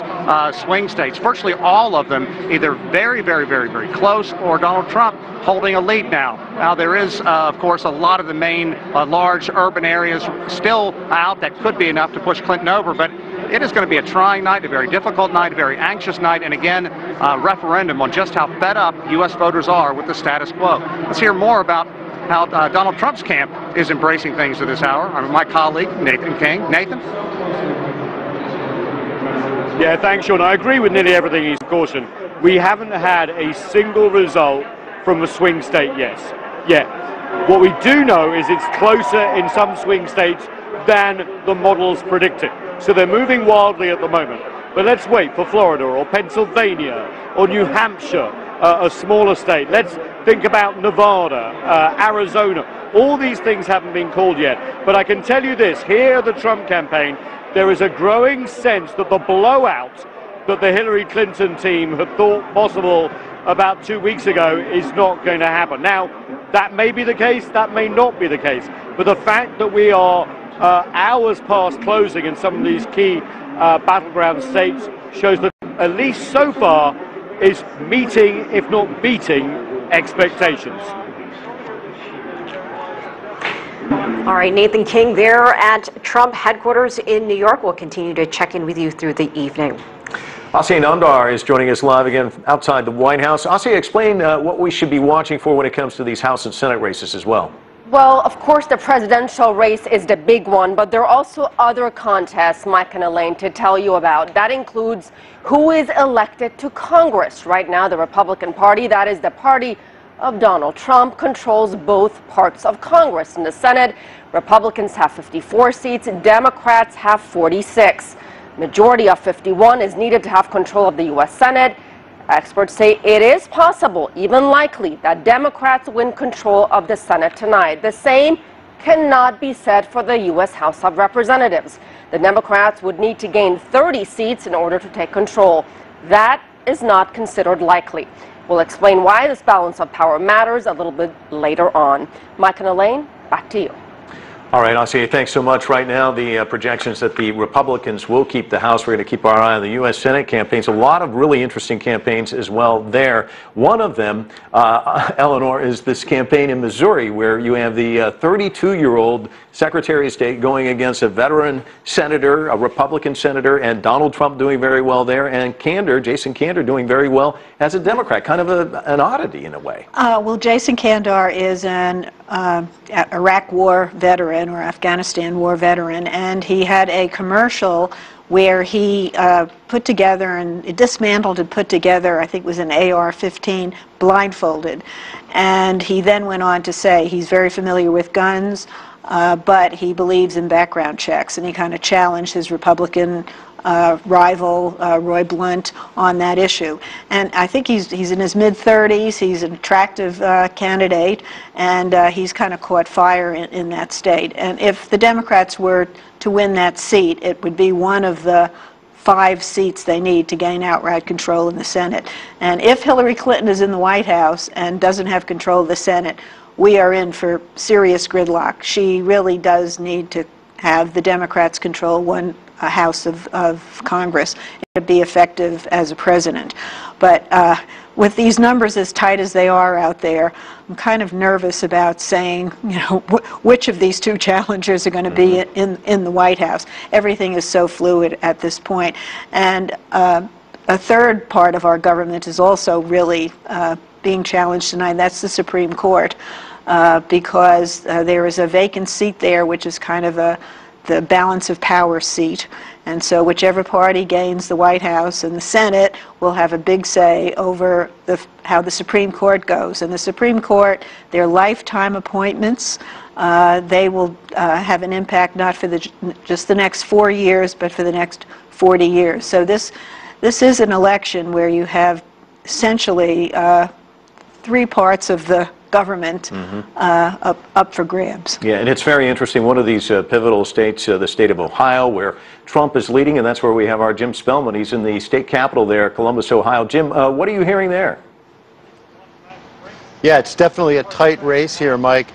swing states, virtually all of them, either very, very, very, very close or Donald Trump holding a lead now. Now there is, of course, a lot of the main large urban areas still out that could be enough to push Clinton over, but it is going to be a trying night, a very difficult night, a very anxious night, and again, a referendum on just how fed up U.S. voters are with the status quo. Let's hear more about how Donald Trump's camp is embracing things at this hour. I'm my colleague, Nathan King. Nathan? Yeah, thanks, Sean. I agree with nearly everything he's cautioned. We haven't had a single result from the swing state yet. What we do know is it's closer in some swing states than the models predicted. So they're moving wildly at the moment. But let's wait for Florida or Pennsylvania or New Hampshire, a smaller state. Let's think about Nevada, Arizona. All these things haven't been called yet. But I can tell you this, here at the Trump campaign, there is a growing sense that the blowout that the Hillary Clinton team had thought possible about 2 weeks ago is not going to happen. Now, that may be the case, that may not be the case. But the fact that we are hours past closing in some of these key battleground states shows that at least so far is meeting, if not beating, expectations. All right, Nathan King there at Trump headquarters in New York. We'll continue to check in with you through the evening. Asiya Namdar is joining us live again outside the White House. Asiya, explain what we should be watching for when it comes to these House and Senate races as well. Well, of course, the presidential race is the big one, but there are also other contests, Mike and Elaine, to tell you about. That includes who is elected to Congress. Right now, the Republican Party, that is the party of Donald Trump, controls both parts of Congress. In the Senate, Republicans have 54 seats, Democrats have 46. Majority of 51 is needed to have control of the U.S. Senate. Experts say it is possible, even likely, that Democrats win control of the Senate tonight. The same cannot be said for the U.S. House of Representatives. The Democrats would need to gain 30 seats in order to take control. That is not considered likely. We'll explain why this balance of power matters a little bit later on. Mike and Elaine, back to you. All right, Asiya, thanks so much. Right now, the projections that the Republicans will keep the House. We're going to keep our eye on the U.S. Senate campaigns. A lot of really interesting campaigns as well there. One of them, Eleanor, is this campaign in Missouri where you have the 32-year-old Secretary of State going against a veteran senator, a Republican senator, and Donald Trump doing very well there, and Jason Kander doing very well as a Democrat. Kind of an oddity in a way. Well, Jason Kander is an Iraq War veteran or Afghanistan War veteran, and he had a commercial where he put together and dismantled and put together, I think it was an AR-15, blindfolded. And he then went on to say he's very familiar with guns, but he believes in background checks, and he kind of challenged his Republican rival, Roy Blunt, on that issue. And I think he's in his mid-30s, he's an attractive candidate, and he's kind of caught fire in that state. And if the Democrats were to win that seat, it would be one of the 5 seats they need to gain outright control in the Senate. And if Hillary Clinton is in the White House and doesn't have control of the Senate, we are in for serious gridlock. She really does need to have the Democrats control one House of Congress to be effective as a president. But with these numbers as tight as they are out there, I'm kind of nervous about saying, which of these two challengers are going to be in the White House. Everything is so fluid at this point. And a third part of our government is also really being challenged tonight. That's the Supreme Court, because there is a vacant seat there, which is kind of the balance of power seat. And so whichever party gains the White House and the Senate will have a big say over how the Supreme Court goes. And the Supreme Court, their lifetime appointments, they will have an impact not for just the next 4 years, but for the next 40 years. So this is an election where you have essentially 3 parts of the government up for grabs. Yeah, and it's very interesting. One of these pivotal states, the state of Ohio, where Trump is leading, and that's where we have our Jim Spellman. He's in the state capitol there, Columbus, Ohio. Jim, what are you hearing there? Yeah, it's definitely a tight race here, Mike.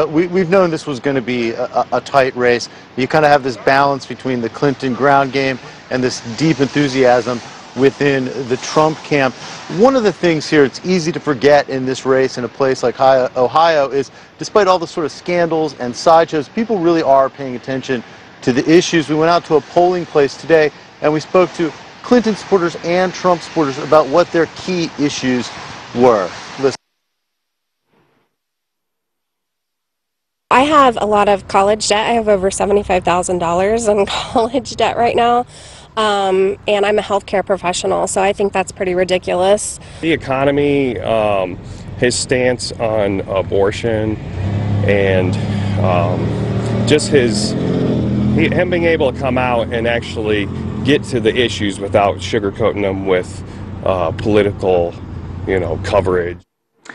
We've known this was going to be a tight race. You kind of have this balance between the Clinton ground game and this deep enthusiasm within the Trump camp. One of the things here it's easy to forget in this race in a place like Ohio is, despite all the sort of scandals and sideshows, people really are paying attention to the issues. We went out to a polling place today and we spoke to Clinton supporters and Trump supporters about what their key issues were. Listen. I have a lot of college debt. I have over $75,000 in college debt right now. And I'm a healthcare professional, so I think that's pretty ridiculous. The economy, his stance on abortion, and just him being able to come out and actually get to the issues without sugarcoating them with political, coverage.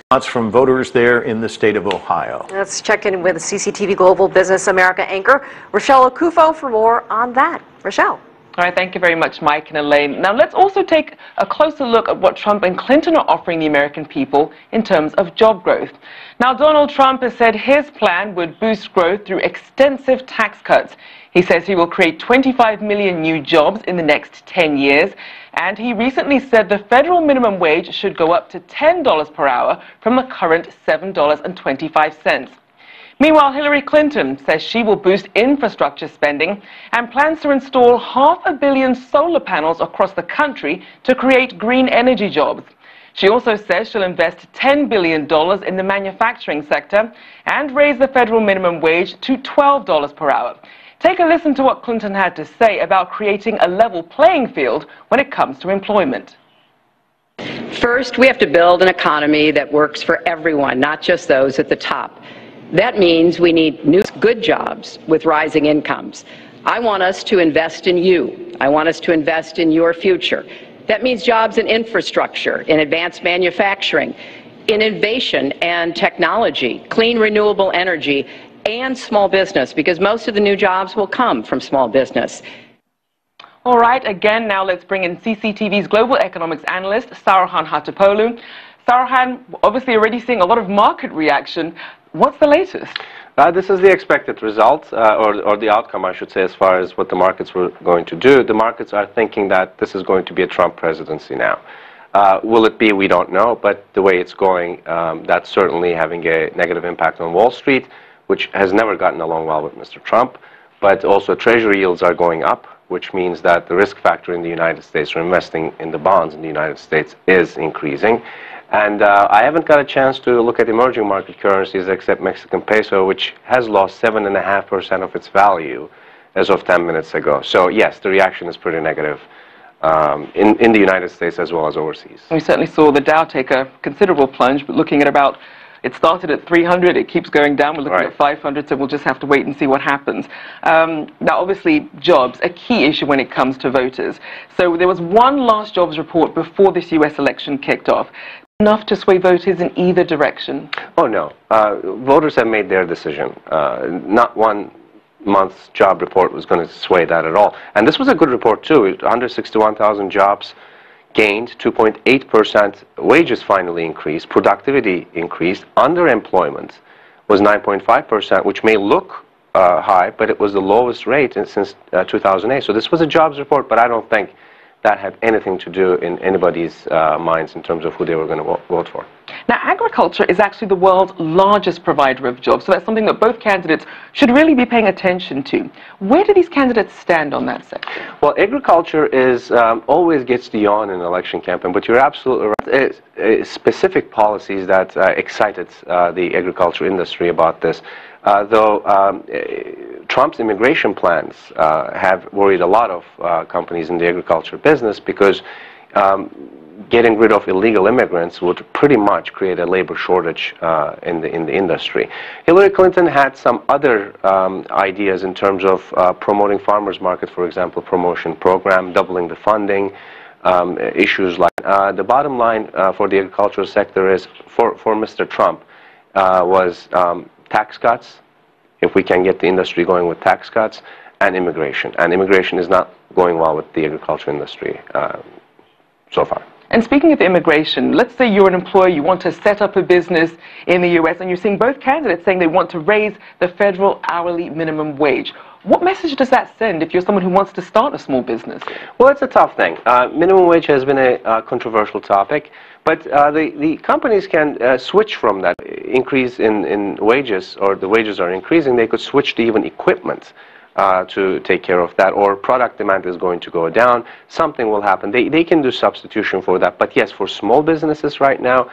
Thoughts from voters there in the state of Ohio. Let's check in with CCTV Global Business America anchor Rochelle Akufo for more on that. Rochelle. All right, thank you very much, Mike and Elaine. Now let's also take a closer look at what Trump and Clinton are offering the American people in terms of job growth. Now, Donald Trump has said his plan would boost growth through extensive tax cuts. He says he will create 25 million new jobs in the next 10 years. And he recently said the federal minimum wage should go up to $10 per hour from the current $7.25. Meanwhile, Hillary Clinton says she will boost infrastructure spending and plans to install 500 million solar panels across the country to create green energy jobs. She also says she'll invest $10 billion in the manufacturing sector and raise the federal minimum wage to $12 per hour. Take a listen to what Clinton had to say about creating a level playing field when it comes to employment. First, we have to build an economy that works for everyone, not just those at the top. That means we need new, good jobs with rising incomes. I want us to invest in you. I want us to invest in your future. That means jobs in infrastructure, in advanced manufacturing, in innovation and technology, clean renewable energy, and small business, because most of the new jobs will come from small business. All right, again, now let's bring in CCTV's global economics analyst, Saruhan Hatipolu. Saruhan, obviously already seeing a lot of market reaction. What's the latest? This is the expected result, or the outcome, I should say, as far as what the markets were going to do. The markets are thinking that this is going to be a Trump presidency now. Will it be? We don't know, but the way it's going, that's certainly having a negative impact on Wall Street, which has never gotten along well with Mr. Trump. But also Treasury yields are going up, which means that the risk factor in the United States for investing in the bonds in the United States is increasing. And I haven't got a chance to look at emerging market currencies except Mexican peso, which has lost 7.5% of its value as of 10 minutes ago. So yes, the reaction is pretty negative in the United States as well as overseas. We certainly saw the Dow take a considerable plunge, but looking at about, it started at 300, it keeps going down, we're looking at 500, so we'll just have to wait and see what happens. Now obviously jobs, a key issue when it comes to voters. So there was one last jobs report before this US election kicked off. Enough to sway voters in either direction? Oh no, voters have made their decision. Not one month's job report was going to sway that at all. And this was a good report too. 161,000 jobs gained, 2.8% wages finally increased, productivity increased, underemployment was 9.5%, which may look high, but it was the lowest rate since 2008. So this was a jobs report, but I don't think that had anything to do in anybody's minds in terms of who they were going to vote for. Now, agriculture is actually the world's largest provider of jobs, so that's something that both candidates should really be paying attention to. Where do these candidates stand on that sector? Well, agriculture is always gets the yawn in an election campaign, but you're absolutely right. Specific policies that excited the agriculture industry about this. Though Trump's immigration plans have worried a lot of companies in the agriculture business because getting rid of illegal immigrants would pretty much create a labor shortage in the industry. Hillary Clinton had some other ideas in terms of promoting farmers market, for example, promotion program, doubling the funding, issues like the bottom line for the agricultural sector is for Mr. Trump was tax cuts, if we can get the industry going with tax cuts, and immigration. And immigration is not going well with the agriculture industry so far. And speaking of immigration, let's say you're an employer, you want to set up a business in the U.S., and you're seeing both candidates saying they want to raise the federal hourly minimum wage. What message does that send if you're someone who wants to start a small business? Well, it's a tough thing. Minimum wage has been a controversial topic, but the companies can switch from that increase in wages, or the wages are increasing, they could switch to even equipment to take care of that, or product demand is going to go down, something will happen. They can do substitution for that, but yes, for small businesses right now,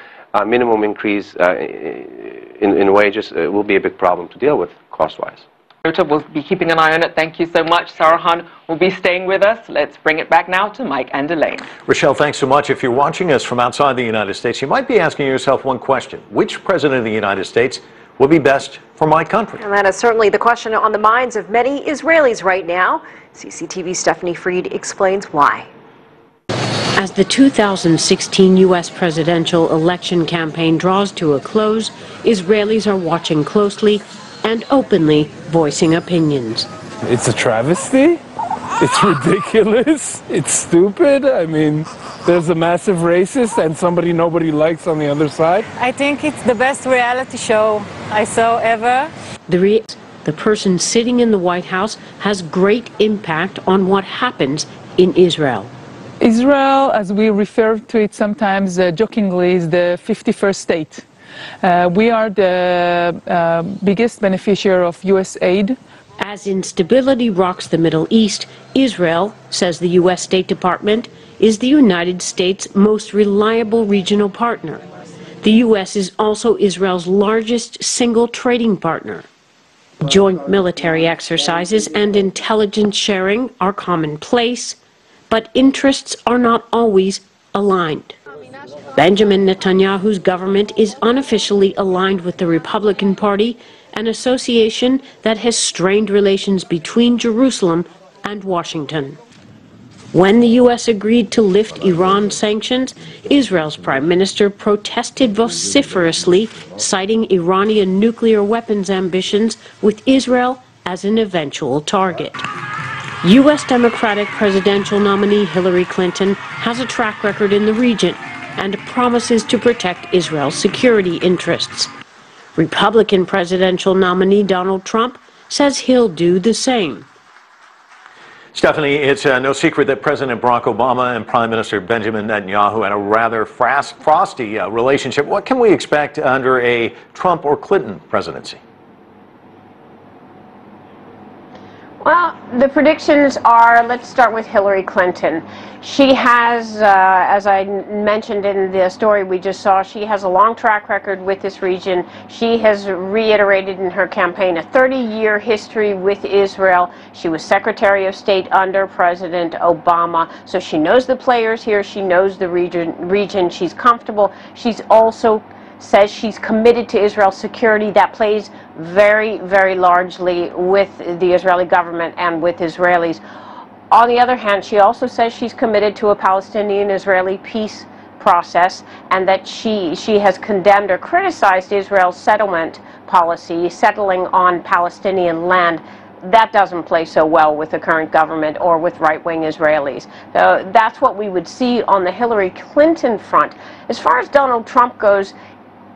minimum increase in wages will be a big problem to deal with cost-wise. We'll be keeping an eye on it. Thank you so much. Sarahan will be staying with us. Let's bring it back now to Mike and Elaine. Rochelle, thanks so much. If you're watching us from outside the United States, you might be asking yourself one question. Which president of the United States will be best for my country? And that is certainly the question on the minds of many Israelis right now. CCTV's Stephanie Freed explains why. As the 2016 U.S. presidential election campaign draws to a close, Israelis are watching closely and openly voicing opinions. It's a travesty. It's ridiculous. It's stupid. I mean, there's a massive racist and somebody nobody likes on the other side. I think it's the best reality show I saw ever. The person sitting in the White House has great impact on what happens in Israel. Israel, as we refer to it sometimes jokingly, is the 51st state. We are the biggest beneficiary of U.S. aid. As instability rocks the Middle East, Israel, says the U.S. State Department, is the United States' most reliable regional partner. The U.S. is also Israel's largest single trading partner. Joint military exercises and intelligence sharing are commonplace, but interests are not always aligned. Benjamin Netanyahu's government is unofficially aligned with the Republican Party, an association that has strained relations between Jerusalem and Washington. When the U.S. agreed to lift Iran sanctions, Israel's prime minister protested vociferously, citing Iranian nuclear weapons ambitions, with Israel as an eventual target. U.S. Democratic presidential nominee Hillary Clinton has a track record in the region and promises to protect Israel's security interests. Republican presidential nominee Donald Trump says he'll do the same. Stephanie, it's no secret that President Barack Obama and Prime Minister Benjamin Netanyahu had a rather frosty relationship. What can we expect under a Trump or Clinton presidency? Well, the predictions are, let's start with Hillary Clinton. She has, as I mentioned in the story we just saw, she has a long track record with this region. She has reiterated in her campaign a 30-year history with Israel. She was Secretary of State under President Obama, so she knows the players here. She knows the region. She's comfortable. She's also says she's committed to Israel's security. That plays very, very largely with the Israeli government and with Israelis. On the other hand, she also says she's committed to a Palestinian-Israeli peace process, and that she has condemned or criticized Israel's settlement policy, settling on Palestinian land. that doesn't play so well with the current government or with right-wing Israelis. That's what we would see on the Hillary Clinton front. As far as Donald Trump goes,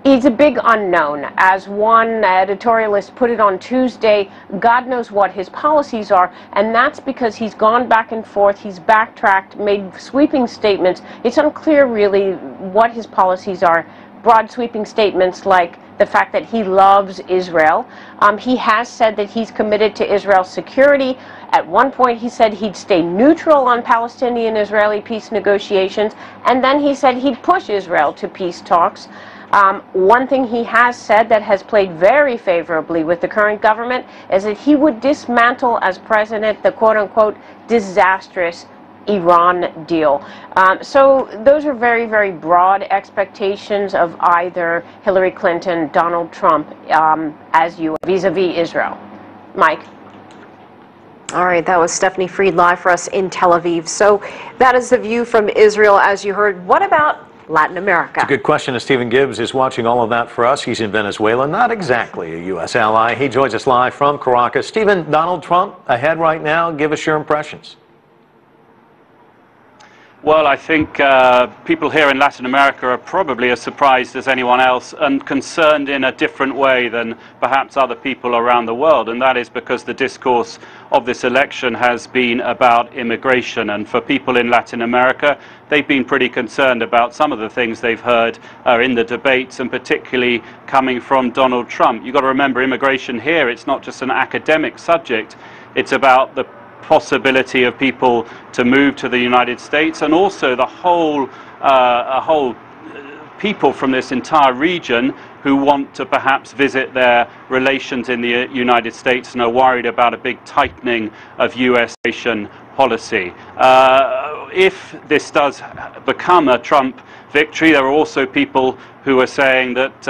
he's a big unknown. As one editorialist put it on Tuesday, God knows what his policies are, and that's because he's gone back and forth, he's backtracked, made sweeping statements. It's unclear really what his policies are. Broad sweeping statements like the fact that he loves Israel. He has said that he's committed to Israel's security. At one point he said he'd stay neutral on Palestinian-Israeli peace negotiations, and then he said he'd push Israel to peace talks. One thing he has said that has played very favorably with the current government is that he would dismantle as president the quote-unquote disastrous Iran deal. So those are very, very broad expectations of either Hillary Clinton, Donald Trump, as you vis-a-vis Israel. Mike. All right, that was Stephanie Fried live for us in Tel Aviv. So that is the view from Israel, as you heard. What about Latin America? It's a good question, and Stephen Gibbs is watching all of that for us. He's in Venezuela, not exactly a U.S. ally. He joins us live from Caracas. Stephen, Donald Trump ahead right now. Give us your impressions. Well, I think people here in Latin America are probably as surprised as anyone else and concerned in a different way than perhaps other people around the world, and that is because the discourse of this election has been about immigration. And for people in Latin America, they've been pretty concerned about some of the things they've heard in the debates, and particularly coming from Donald Trump. You've got to remember, immigration here, it's not just an academic subject. It's about the possibility of people to move to the United States, and also the whole people from this entire region who want to perhaps visit their relations in the United States and are worried about a big tightening of U.S. immigration policy. If this does become a Trump victory, there are also people who are saying that,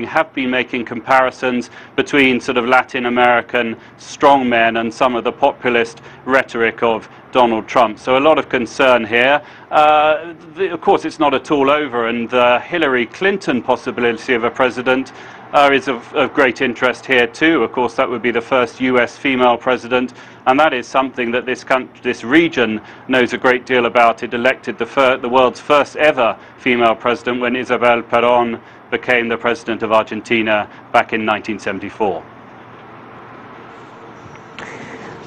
have been making comparisons between sort of Latin American strongmen and some of the populist rhetoric of Donald Trump. So a lot of concern here. Of course, it's not at all over, and the Hillary Clinton possibility of a president is of great interest here too. Of course, that would be the first U.S. female president, and that is something that this region knows a great deal about. It elected the world's first ever female president when Isabel Perón became the president of Argentina back in 1974.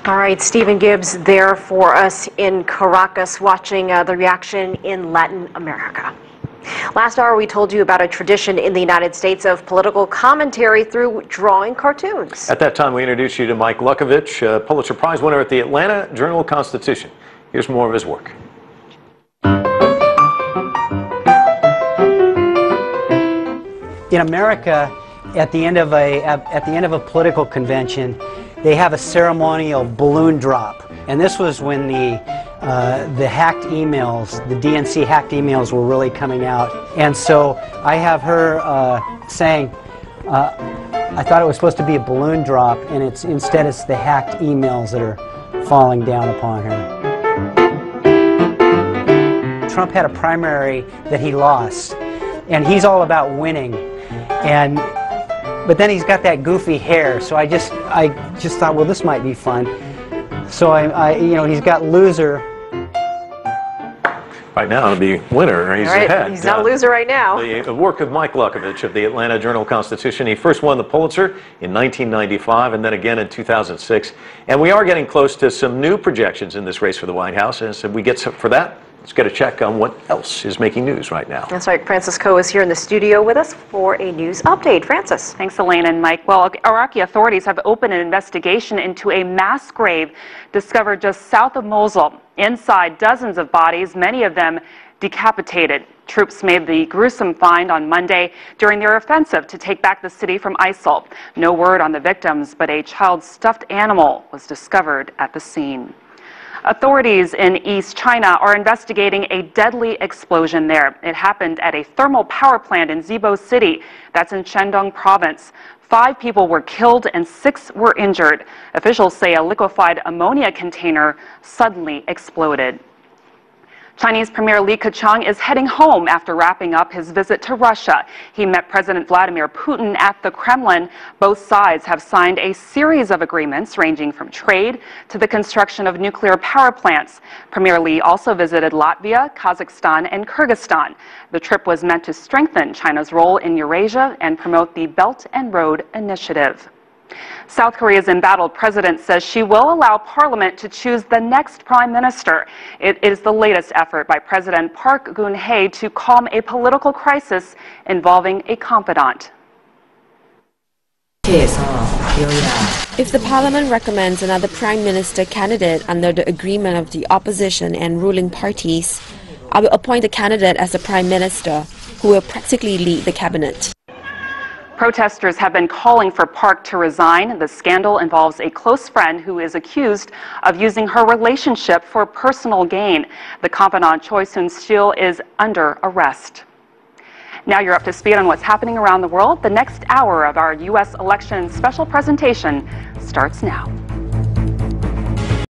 All right, Stephen Gibbs there for us in Caracas, watching the reaction in Latin America. Last hour, we told you about a tradition in the United States of political commentary through drawing cartoons. At that time, we introduced you to Mike Lukovich, Pulitzer Prize winner at the Atlanta Journal-Constitution. Here's more of his work. In America, at the end of a political convention, they have a ceremonial balloon drop, and this was when the hacked emails, the DNC hacked emails, were really coming out. And so I have her saying, I thought it was supposed to be a balloon drop, and instead it's the hacked emails that are falling down upon her. Trump had a primary that he lost, and he's all about winning. But then he's got that goofy hair, so I just thought, well, this might be fun. So he's got loser. Right now, the winner, he's ahead. He's not a loser right now. The work of Mike Lukovich of the Atlanta Journal-Constitution. He first won the Pulitzer in 1995 and then again in 2006. And we are getting close to some new projections in this race for the White House. And so we get for that, let's get a check on what else is making news right now. That's right. Francis Coe is here in the studio with us for a news update. Francis. Thanks, Elaine and Mike. Well, Iraqi authorities have opened an investigation into a mass grave discovered just south of Mosul. Inside, dozens of bodies, many of them decapitated. Troops made the gruesome find on Monday during their offensive to take back the city from ISIL. No word on the victims, but a child's stuffed animal was discovered at the scene. Authorities in East China are investigating a deadly explosion there. It happened at a thermal power plant in Zibo City, that's in Shandong province. 5 people were killed and 6 were injured. Officials say a liquefied ammonia container suddenly exploded. Chinese Premier Li Keqiang is heading home after wrapping up his visit to Russia. He met President Vladimir Putin at the Kremlin. Both sides have signed a series of agreements ranging from trade to the construction of nuclear power plants. Premier Li also visited Latvia, Kazakhstan, and Kyrgyzstan. The trip was meant to strengthen China's role in Eurasia and promote the Belt and Road Initiative. South Korea's embattled president says she will allow Parliament to choose the next prime minister. It is the latest effort by President Park Geun-hye to calm a political crisis involving a confidant. If the Parliament recommends another prime minister candidate under the agreement of the opposition and ruling parties, I will appoint the candidate as the prime minister, who will practically lead the cabinet. Protesters have been calling for Park to resign. The scandal involves a close friend who is accused of using her relationship for personal gain. The confidant Choi Soon-sil is under arrest. Now you're up to speed on what's happening around the world. The next hour of our U.S. election special presentation starts now.